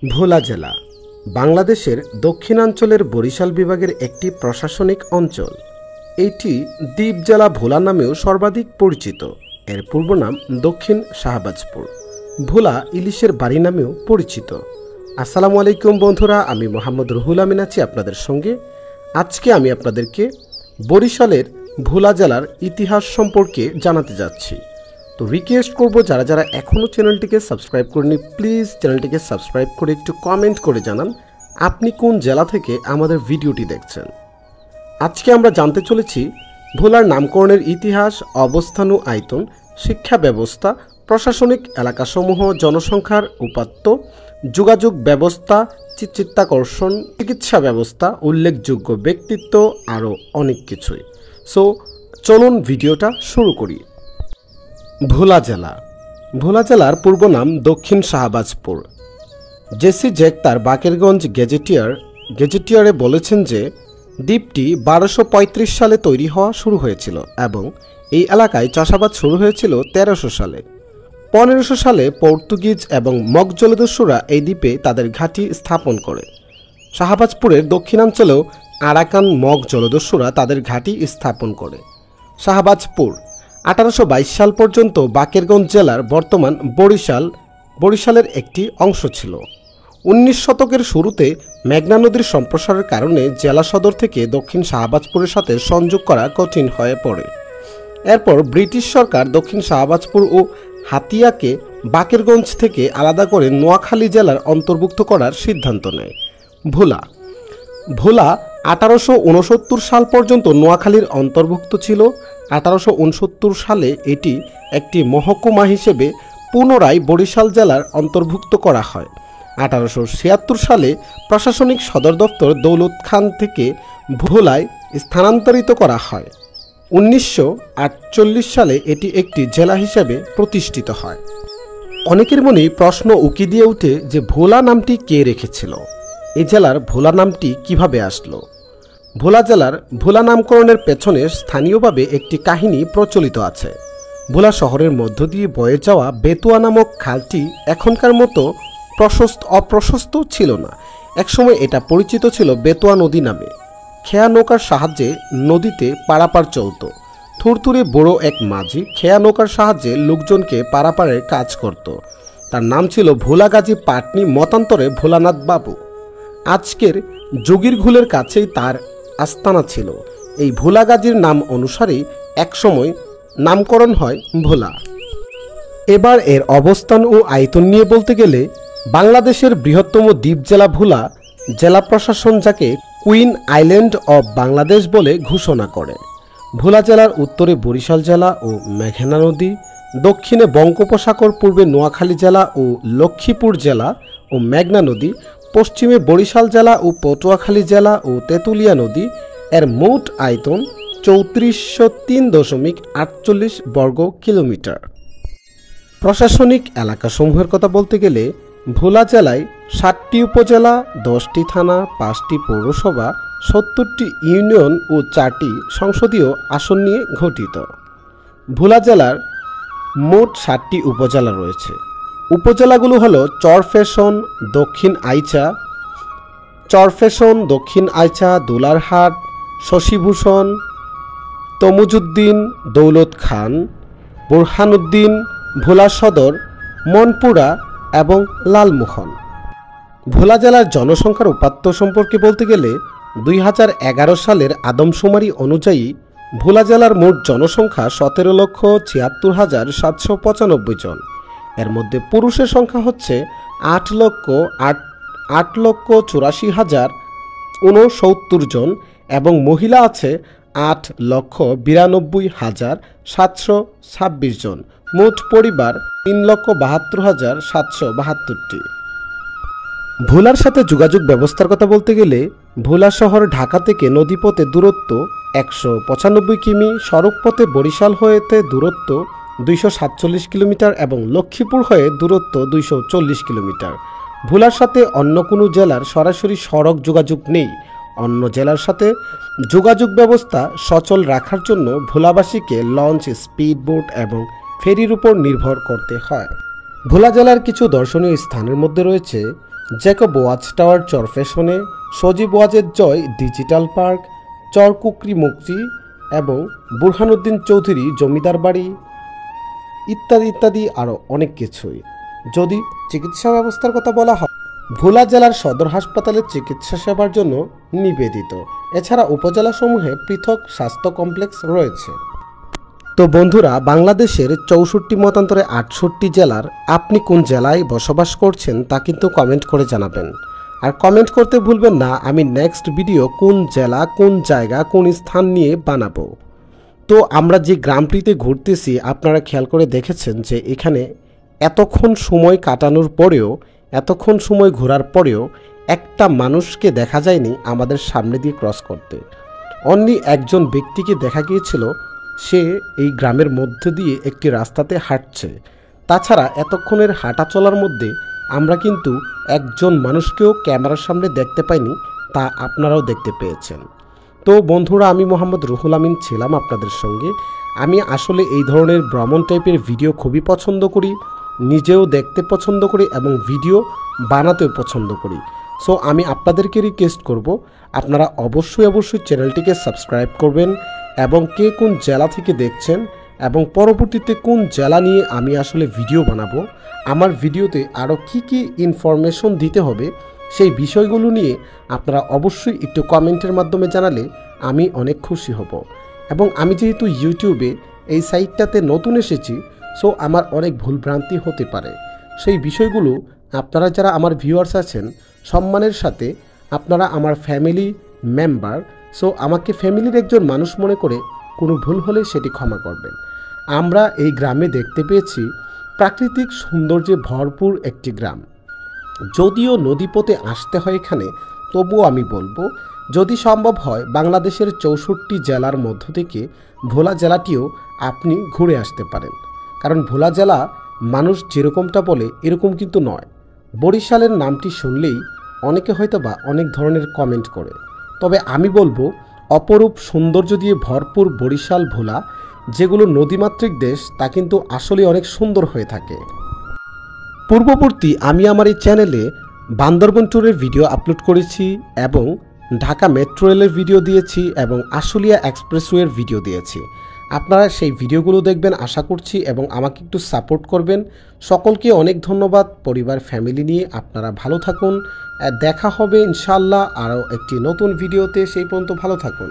ভোলা জেলা বাংলাদেশের দক্ষিণাঞ্চলের বরিশাল বিভাগের একটি প্রশাসনিক অঞ্চল। এটি দ্বীপ জেলা ভোলা নামেও সর্বাধিক পরিচিত। এর পূর্ব নাম দক্ষিণ শাহবাজপুর। ভোলা ইলিশের বাড়ি নামেও পরিচিত। আসসালামু আলাইকুম বন্ধুরা, আমি মোহাম্মদ রুহুল আমিন আছি আপনাদের সঙ্গে। আজকে আমি আপনাদেরকে বরিশালের ভোলা জেলার ইতিহাস সম্পর্কে জানাতে যাচ্ছি। তো রিকোয়েস্ট করব, যারা যারা এখনও চ্যানেলটিকে সাবস্ক্রাইব করেনি, প্লিজ চ্যানেলটিকে সাবস্ক্রাইব করে একটু কমেন্ট করে জানান আপনি কোন জেলা থেকে আমাদের ভিডিওটি দেখছেন। আজকে আমরা জানতে চলেছি ভোলার নামকরণের ইতিহাস, অবস্থান ও আয়তন, শিক্ষা ব্যবস্থা, প্রশাসনিক এলাকাসমূহ, জনসংখ্যার উপাত্ত, যোগাযোগ ব্যবস্থা, চিত্তাকর্ষণ, চিকিৎসা ব্যবস্থা, উল্লেখযোগ্য ব্যক্তিত্ব, আরও অনেক কিছুই। সো চলুন ভিডিওটা শুরু করি। ভোলা জেলা। ভোলা জেলার পূর্ব নাম দক্ষিণ শাহবাজপুর। জেসি জ্যাক তার বাকেরগঞ্জ গেজেটিয়ারে বলেছেন যে দ্বীপটি 1235 সালে তৈরি হওয়া শুরু হয়েছিল এবং এই এলাকায় চাষাবাদ শুরু হয়েছিল 1300 সালে। 1500 সালে পর্তুগিজ এবং মগ জলদস্যুরা এই দ্বীপে তাদের ঘাঁটি স্থাপন করে। শাহবাজপুরের দক্ষিণাঞ্চলেও আরাকান মগ জলদস্যুরা তাদের ঘাঁটি স্থাপন করে। শাহবাজপুর 1822 সাল পর্যন্ত বাকেরগঞ্জ জেলার বর্তমান বরিশালের একটি অংশ ছিল। 19 শতকের শুরুতে মেঘনা নদীর সম্প্রসারের কারণে জেলা সদর থেকে দক্ষিণ শাহবাজপুরের সাথে সংযোগ করা কঠিন হয়ে পড়ে। এরপর ব্রিটিশ সরকার দক্ষিণ শাহবাজপুর ও হাতিয়াকে বাকেরগঞ্জ থেকে আলাদা করে নোয়াখালী জেলার অন্তর্ভুক্ত করার সিদ্ধান্ত নেয়। ভোলা 1869 সাল পর্যন্ত নোয়াখালীর অন্তর্ভুক্ত ছিল। 1869 সালে এটি একটি মহকুমা হিসেবে পুনরায় বরিশাল জেলার অন্তর্ভুক্ত করা হয়। 1876 সালে প্রশাসনিক সদর দপ্তর দৌলত খান থেকে ভোলায় স্থানান্তরিত করা হয়। 1948 সালে এটি একটি জেলা হিসেবে প্রতিষ্ঠিত হয়। অনেকের মনেই প্রশ্ন উকি দিয়ে ওঠে যে ভোলা নামটি কে রেখেছিল, এই জেলার ভোলা নামটি কিভাবে আসলো। ভোলা জেলার ভোলা নামকরণের পেছনে স্থানীয়ভাবে একটি কাহিনী প্রচলিত আছে। ভোলা শহরের মধ্য দিয়ে বয়ে যাওয়া বেতুয়া নামক খালটি এখনকার মতো অপ্রশস্ত ছিল না। একসময় এটা পরিচিত ছিল বেতুয়া নদী নামে। খেয়া নৌকার সাহায্যে নদীতে পারাপার চলত। থুরথুরে বড় এক মাঝি খেয়া নৌকার সাহায্যে লোকজনকে পারাপারের কাজ করত। তার নাম ছিল ভোলা গাজী পাটনি, মতান্তরে ভোলানাথ বাবু। আজকের যোগীরঘুলের কাছেই তার আস্তানা ছিল। এই ভোলা গাজীর নাম অনুসারেই একসময় নামকরণ হয় ভোলা। এবার এর অবস্থান ও আয়তন নিয়ে বলতে গেলে বাংলাদেশের বৃহত্তম দ্বীপ জেলা ভোলা জেলা প্রশাসন যাকে কুইন আইল্যান্ড অব বাংলাদেশ বলে ঘোষণা করে। ভোলা জেলার উত্তরে বরিশাল জেলা ও মেঘনা নদী, দক্ষিণে বঙ্গোপসাগর, পূর্বে নোয়াখালী জেলা ও লক্ষ্মীপুর জেলা ও মেঘনা নদী, পশ্চিমে বরিশাল জেলা ও পটুয়াখালী জেলা ও তেঁতুলিয়া নদী। এর মোট আয়তন 3403.48 বর্গ কিলোমিটার। প্রশাসনিক এলাকাসমূহের কথা বলতে গেলে ভোলা জেলায় 7টি উপজেলা, 10টি থানা, 5টি পৌরসভা, 70টি ইউনিয়ন ও 4টি সংসদীয় আসন নিয়ে গঠিত। ভোলা জেলার মোট 7টি উপজেলা রয়েছে। উপজেলাগুলো হলো চরফ্যাশন, দক্ষিণ আইচা, দুলারহাট, শশীভূষণ, তমুজউদ্দিন, দৌলত খান, বুরহানুদ্দিন, ভোলা সদর, মনপুরা এবং লালমোহন। ভোলা জেলার জনসংখ্যার উপাত্ত সম্পর্কে বলতে গেলে 2011 সালের আদমশুমারি অনুযায়ী ভোলা জেলার মোট জনসংখ্যা 17,76,795 জন। এর মধ্যে পুরুষের সংখ্যা হচ্ছে 8,84,069 জন এবং মহিলা আছে 8,92,726 জন। মোট পরিবার 3,72,772টি। ভোলার সাথে যোগাযোগ ব্যবস্থার কথা বলতে গেলে ভোলা শহর ঢাকা থেকে নদীপথে দূরত্ব 195 কিমি, সড়কপথে বরিশাল হয়েতে দূরত্ব 247 কিলোমিটার এবং লক্ষ্মীপুর হয়ে দূরত্ব 240 কিলোমিটার। ভোলার সাথে অন্য কোনো জেলার সরাসরি সড়ক যোগাযোগ নেই। অন্য জেলার সাথে যোগাযোগ ব্যবস্থা সচল রাখার জন্য ভোলাবাসীকে লঞ্চ, স্পিডবোট এবং ফেরির উপর নির্ভর করতে হয়। ভোলা জেলার কিছু দর্শনীয় স্থানের মধ্যে রয়েছে জ্যাকব ওয়াচ টাওয়ার চরফেশনে, সজীব ওয়াজের জয় ডিজিটাল পার্ক, চরকুকরি মুক্তি এবং বুরহানুদ্দিন চৌধুরী জমিদার বাড়ি ইত্যাদি ইত্যাদি আরও অনেক কিছুই। যদি চিকিৎসা ব্যবস্থার কথা বলা হয়, ভোলা জেলার সদর হাসপাতালের চিকিৎসা সেবার জন্য নিবেদিত। এছাড়া উপজেলাসমূহে পৃথক স্বাস্থ্য কমপ্লেক্স রয়েছে। তো বন্ধুরা, বাংলাদেশের 64 মতান্তরে 68 জেলার আপনি কোন জেলায় বসবাস করছেন তা কিন্তু কমেন্ট করে জানাবেন। আর কমেন্ট করতে ভুলবেন না আমি নেক্সট ভিডিও কোন জেলা, কোন জায়গা, কোন স্থান নিয়ে বানাবো। তো আমরা যে গ্রামটিতে ঘুরতেছি আপনারা খেয়াল করে দেখেছেন যে এখানে এতক্ষণ সময় কাটানোর পরেও, এতক্ষণ সময় ঘোরার পরেও একটা মানুষকে দেখা যায়নি আমাদের সামনে দিয়ে ক্রস করতে। অনলি একজন ব্যক্তিকে দেখা গিয়েছিল, সে এই গ্রামের মধ্যে দিয়ে একটি রাস্তাতে হাঁটছে। তাছাড়া এতক্ষণের হাঁটা চলার মধ্যে আমরা কিন্তু একজন মানুষকেও ক্যামেরার সামনে দেখতে পাইনি, তা আপনারাও দেখতে পেয়েছেন। তো বন্ধুরা, আমি মোহাম্মদ রুহুল আমিন ছিলাম আপনাদের সঙ্গে। আমি আসলে এই ধরনের ভ্রমণ টাইপের ভিডিও খুবই পছন্দ করি, নিজেও দেখতে পছন্দ করি এবং ভিডিও বানাতেও পছন্দ করি। সো আমি আপনাদেরকে রিকোয়েস্ট করব, আপনারা অবশ্যই চ্যানেলটিকে সাবস্ক্রাইব করবেন এবং কে কোন জেলা থেকে দেখছেন এবং পরবর্তীতে কোন জেলা নিয়ে আমি আসলে ভিডিও বানাবো, আমার ভিডিওতে আরও কি ইনফরমেশন দিতে হবে সেই বিষয়গুলো নিয়ে আপনারা অবশ্যই একটু কমেন্টের মাধ্যমে জানালে আমি অনেক খুশি হব। এবং আমি যেহেতু ইউটিউবে এই সাইটটাতে নতুন এসেছি, সো আমার অনেক ভুলভ্রান্তি হতে পারে। সেই বিষয়গুলো আপনারা যারা আমার ভিউয়ার্স আছেন, সম্মানের সাথে আপনারা আমার ফ্যামিলি মেম্বার, সো আমাকে ফ্যামিলির একজন মানুষ মনে করে কোনো ভুল হলে সেটি ক্ষমা করবেন। আমরা এই গ্রামে দেখতে পেয়েছি প্রাকৃতিক সৌন্দর্যে ভরপুর একটি গ্রাম। যদিও নদীপথে আসতে হয় এখানে, তবুও আমি বলবো যদি সম্ভব হয় বাংলাদেশের 64 জেলার মধ্য থেকে ভোলা জেলাটিও আপনি ঘুরে আসতে পারেন। কারণ ভোলা জেলা মানুষ যেরকমটা বলে এরকম কিন্তু নয়। বরিশালের নামটি শুনলেই অনেকে হয়তোবা অনেক ধরনের কমেন্ট করে, তবে আমি বলবো অপরূপ সৌন্দর্য দিয়ে ভরপুর বরিশাল ভোলা, যেগুলো নদীমাতৃক দেশ, তা কিন্তু আসলে অনেক সুন্দর হয়ে থাকে। পূর্ববর্তী আমি আমার এই চ্যানেলে বান্দরবন ট্যুরের ভিডিও আপলোড করেছি এবং ঢাকা মেট্রো রেলের ভিডিও দিয়েছি এবং আশুলিয়া এক্সপ্রেসওয়ের ভিডিও দিয়েছি। আপনারা সেই ভিডিওগুলো দেখবেন আশা করছি এবং আমাকে একটু সাপোর্ট করবেন। সকলকে অনেক ধন্যবাদ। পরিবার ফ্যামিলি নিয়ে আপনারা ভালো থাকুন। দেখা হবে ইনশাআল্লাহ আরও একটি নতুন ভিডিওতে। সেই পর্যন্ত ভালো থাকুন।